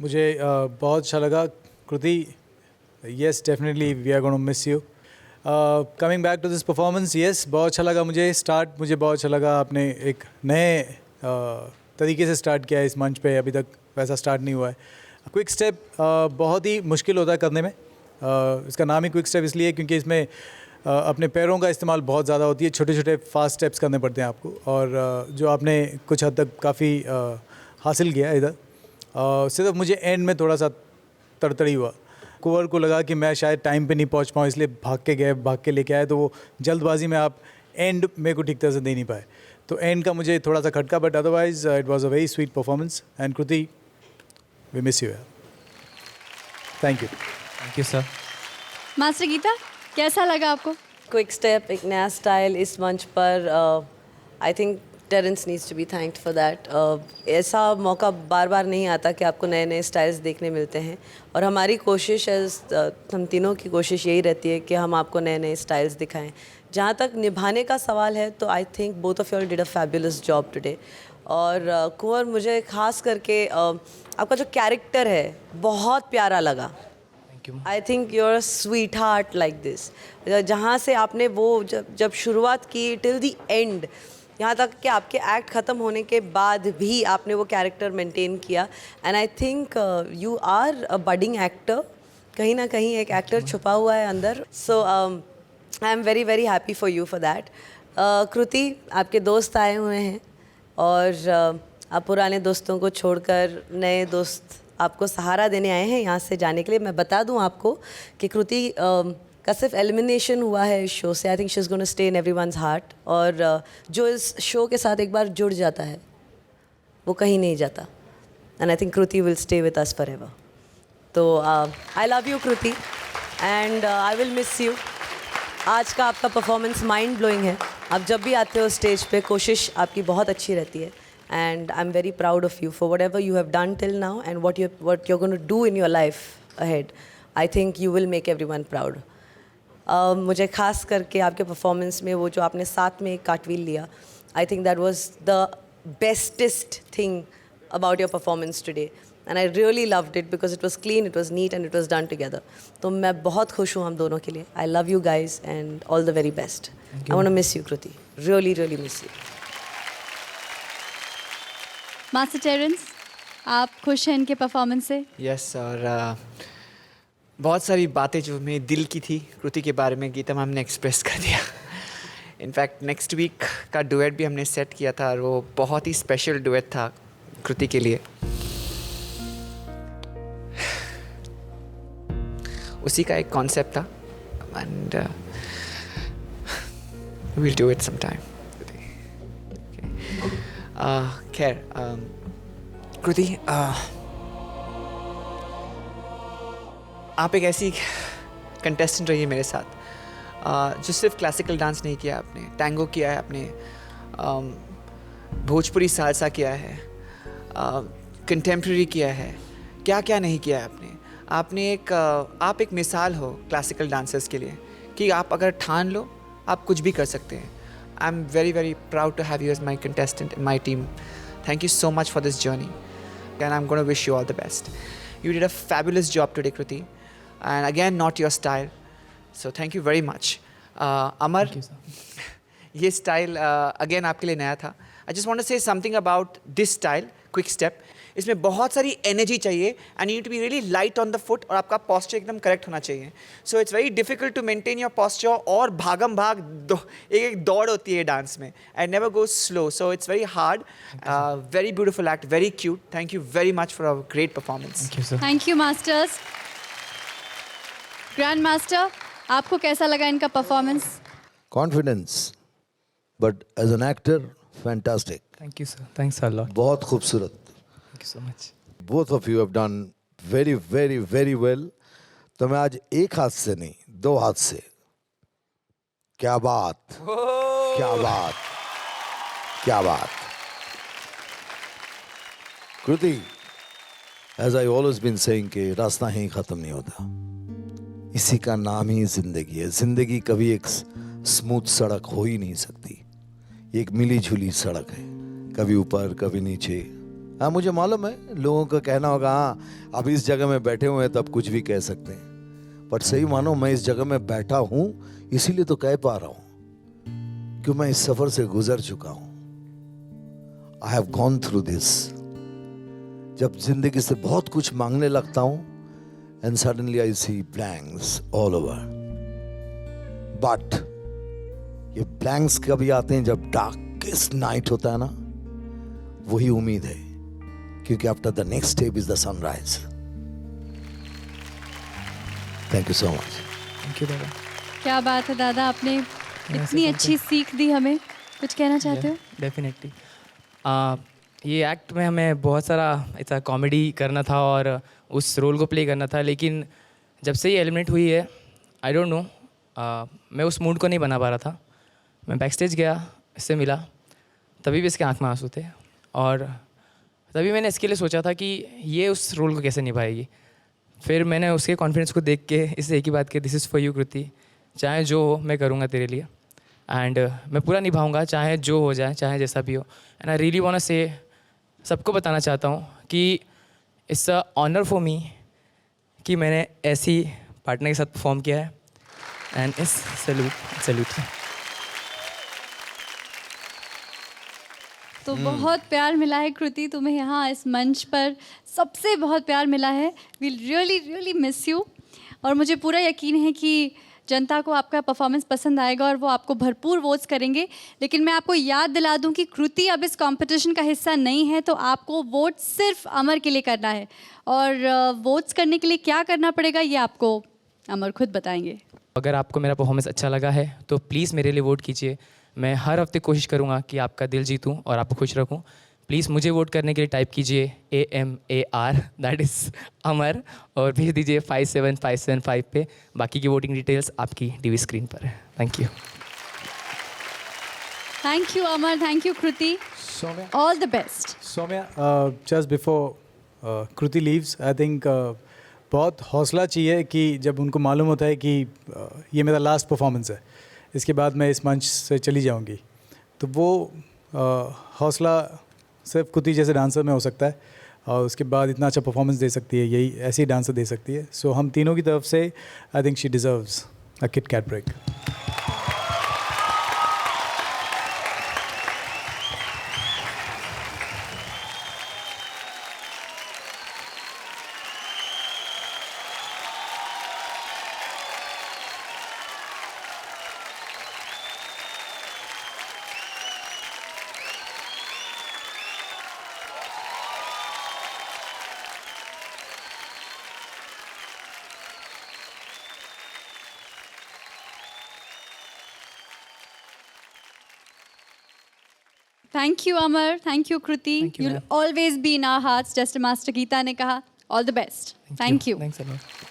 मुझे बहुत अच्छा लगा Kriti. Yes definitely we are gonna miss you. Coming back to this performance, yes बहुत अच्छा लगा मुझे. मुझे बहुत अच्छा लगा. आपने एक नए तरीके से स्टार्ट किया है इस मंच पे. अभी तक वैसा स्टार्ट नहीं हुआ है. क्विक स्टेप बहुत ही मुश्किल होता है करने में. इसका नाम ही क्विक स्टेप इसलिए क्योंकि इसमें अपने पैरों का इस्तेमाल बहुत ज़्यादा होती है. छोटे छोटे फास्ट स्टेप्स करने पड़ते हैं आपको. और जो आपने कुछ हद तक काफ़ी हासिल किया इधर. सिर्फ मुझे एंड में थोड़ा सा तड़तड़ी हुआ. कुंवर को लगा कि मैं शायद टाइम पे नहीं पहुंच पाऊँ, इसलिए भाग के लेके आए. तो वो जल्दबाजी में आप एंड मेरे को ठीक तरह से दे नहीं पाए. तो एंड का मुझे थोड़ा सा खटका. But otherwise it was a very sweet performance. And Kriti, we miss you. Thank you sir. Master Geeta, कैसा लगा आपको? क्विक स्टेप, एक नया स्टाइल इस मंच पर. I think Terence needs to be thanked for that. ऐसा मौका बार बार नहीं आता कि आपको नए नए स्टाइल्स देखने मिलते हैं. और हमारी कोशिश है, हम तीनों की कोशिश यही रहती है कि हम आपको नए नए स्टाइल्स दिखाएं. जहाँ तक निभाने का सवाल है तो I think both of you all did a fabulous job today. और कुंवर, मुझे खास करके आपका जो कैरेक्टर है बहुत प्यारा लगा. I think you are sweetheart like this. जहाँ से आपने वो जब शुरुआत की टिल द एंड, यहाँ तक कि आपके एक्ट ख़त्म होने के बाद भी आपने वो कैरेक्टर मेंटेन किया. And I think you are a budding actor. कहीं ना कहीं एक एक्टर छुपा हुआ है अंदर. So I am very very happy for you for that. Kriti, आपके दोस्त आए हुए हैं और आप पुराने दोस्तों को छोड़कर नए दोस्त आपको सहारा देने आए हैं यहाँ से जाने के लिए. मैं बता दूँ आपको कि कृति का सिर्फ एलिमिनेशन हुआ है इस शो से. I think she is gonna stay in everyone's heart. और जो इस शो के साथ एक बार जुड़ जाता है वो कहीं नहीं जाता. And I think Kriti will stay with us forever. तो I love you Kriti and I will miss you. आज का आपका परफॉर्मेंस माइंड ब्लोइंग है. आप जब भी आते हो स्टेज पे कोशिश आपकी बहुत अच्छी रहती है. And I'm very proud of you for whatever you have done till now and what you're going to do in your life ahead. I think you will make everyone proud. मुझे खास करके आपके परफॉर्मेंस में वो जो आपने साथ में एक कार्टवील लिया, I think that was the bestest thing about your performance today. And I really loved it because it was clean, it was neat and it was done together. तो मैं बहुत खुश हूँ हम दोनों के लिए. I love you guys and all the very best. I want to miss you, Kruti. Really, really miss you. Master Terrence, आप खुश हैं इनके परफॉर्मेंस से? यस. और बहुत सारी बातें जो मेरे दिल की थी कृति के बारे में गीता मैम ने एक्सप्रेस कर दिया. इनफैक्ट नेक्स्ट वीक का डुएट भी हमने सेट किया था और वो बहुत ही स्पेशल डुएट था कृति के लिए. उसी का एक कॉन्सेप्ट था and we'll do it some time. खैर कृति, आप एक ऐसी कंटेस्टेंट रही है मेरे साथ जो सिर्फ क्लासिकल डांस नहीं किया आपने, टैंगो किया है आपने, भोजपुरी सालसा किया है, कंटेम्प्रेरी किया है, क्या क्या नहीं किया है आपने. आप एक मिसाल हो क्लासिकल डांसर्स के लिए कि आप अगर ठान लो आप कुछ भी कर सकते हैं. I'm very, very proud to have you as my contestant in my team. Thank you so much for this journey. And I'm going to wish you all the best. You did a fabulous job today, Kruti. And again, not your style. So thank you very much. Amar, Thank you, sir. ये style again आपके लिए नया था. I just want to say something about this style, quick step. इसमें बहुत सारी energy चाहिए and you need to be really light on the foot और आपका पॉस्चर एकदम करेक्ट होना चाहिए. So it's very difficult to maintain your posture और भागम भाग एक दौड़ होती है डांस में and never go slow. So it's very hard. Very beautiful act, very cute. Thank you very much for a great performance. Thank you masters. Grand master, आपको कैसा लगा इनका performance? Confidence, but as an actor fantastic. Thank you sir. Thanks a lot. बहुत खूबसूरत. Thank you so much. Both of you have done very very very well. तो मैं आज एक हाथ से नहीं, दो हाथ से. क्या बात, क्या बात, क्या बात. Kriti, as I always been saying कि रास्ता ही खत्म नहीं होता. इसी का नाम ही जिंदगी है. जिंदगी कभी एक स्मूथ सड़क हो ही नहीं सकती. ये एक मिली जुली सड़क है, कभी ऊपर कभी नीचे, हाँ मुझे मालूम है लोगों का कहना होगा हाँ अब इस जगह में बैठे हुए हैं तब कुछ भी कह सकते हैं, पर सही मानो मैं इस जगह में बैठा हूं इसीलिए तो कह पा रहा हूं कि मैं इस सफर से गुजर चुका हूं। I have gone through this. जब जिंदगी से बहुत कुछ मांगने लगता हूं and suddenly I see blanks all over, but ये ब्लैंक्स कभी आते हैं जब डार्केस्ट नाइट होता है ना, वही उम्मीद है, क्योंकि after the next step is the sunrise. Thank you so much. Thank you दादा। क्या बात है दादा, आपने इतनी अच्छी सीख दी हमें। कुछ कहना चाहते हो? डेफिनेटली। ये एक्ट में हमें बहुत सारा ऐसा कॉमेडी करना था और उस रोल को प्ले करना था, लेकिन जब से ये एलिमिनेट हुई है आई डोंट नो, मैं उस मूड को नहीं बना पा रहा था। मैं बैक स्टेज गया, इससे मिला, तभी भी इसके आँख में आंसू थे और तभी मैंने इसके लिए सोचा था कि ये उस रोल को कैसे निभाएगी। फिर मैंने उसके कॉन्फिडेंस को देख के इससे एक ही बात की, दिस इज़ फॉर यू कृति, चाहे जो हो मैं करूँगा तेरे लिए एंड मैं पूरा निभाऊंगा, चाहे जो हो जाए, चाहे जैसा भी हो। And I really want say सबको बताना चाहता हूँ कि it's a honour for me कि मैंने ऐसी पार्टनर के साथ परफॉर्म किया है एंड इस सैल्यूट। तो बहुत प्यार मिला है कृति तुम्हें यहाँ इस मंच पर, सबसे बहुत प्यार मिला है। We'll really really miss you. और मुझे पूरा यकीन है कि जनता को आपका परफॉर्मेंस पसंद आएगा और वो आपको भरपूर वोट्स करेंगे। लेकिन मैं आपको याद दिला दूं कि कृति अब इस कंपटीशन का हिस्सा नहीं है, तो आपको वोट सिर्फ अमर के लिए करना है। और वोट्स करने के लिए क्या करना पड़ेगा ये आपको अमर खुद बताएंगे। अगर आपको मेरा परफॉर्मेंस अच्छा लगा है तो प्लीज़ मेरे लिए वोट कीजिए। मैं हर हफ्ते कोशिश करूँगा कि आपका दिल जीतूँ और आपको खुश रखूँ। प्लीज़ मुझे वोट करने के लिए टाइप कीजिए AMAR, दैट इज़ अमर, और भेज दीजिए 57575 पे। बाकी की वोटिंग डिटेल्स आपकी टीवी स्क्रीन पर है। Thank you. Thank you Amar, thank you Kriti, Soumya, all the best. Soumya, just before Kruti leaves, I think बहुत हौसला चाहिए कि जब उनको मालूम होता है कि ये मेरा लास्ट परफॉर्मेंस है, इसके बाद मैं इस मंच से चली जाऊंगी, तो वो हौसला सिर्फ कृति जैसे डांसर में हो सकता है और उसके बाद इतना अच्छा परफॉर्मेंस दे सकती है, यही ऐसी डांसर दे सकती है। सो हम तीनों की तरफ से I think she deserves a KitKat break. Thank you Amar, thank you Kriti, Thank you, यूल ma'am. Always be in our hearts, just master Geeta ने कहा। All the best. Thank you. Thanks a lot.